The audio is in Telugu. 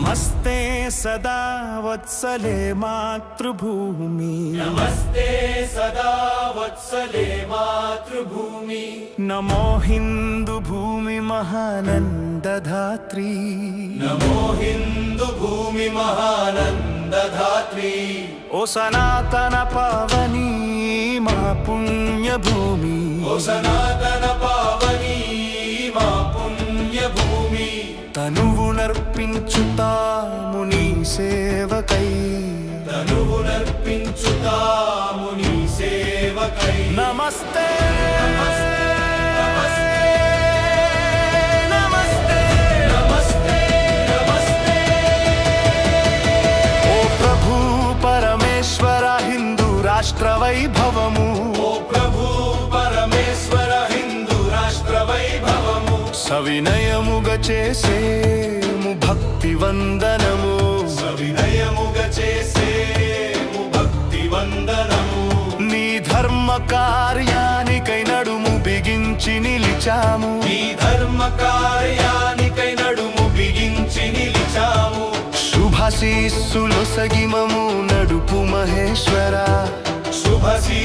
నమస్తే సదా వత్సలే మాతృభూమి నమస్తే సదా వత్సలే మాతృభూమి నమో హిందూ భూమి మహానందధాత్రి నమో హిందూ భూమి మహానందధాత్రి ఓ సనాతన పావని మా పుణ్యభూమి ఓ సనాతన పావని మా పుణ్యభూమి తనువునర్పించుతాము నీ సేవకై తనువునర్పించుతాము నీ సేవకై నమస్తే నమస్తే నమస్తే ఓ ప్రభు పరమేశ్వర హిందూ రాష్ట్ర వైభవము ఓ ప్రభు పరమేశ్వర హిందూ రాష్ట్ర వైభవము సవినయముగా చేసేము భక్తి వందనము సవినయముగా చేసేము భక్తి వందనము నీ ధర్మ కార్యానికై నడుము బిగించి నిలిచాము ఈ ధర్మ కార్యానికై నడుము బిగించి నిలిచాము శుభాశీస్సులు సగిమము నడుపు మహేశ్వర శుభశీ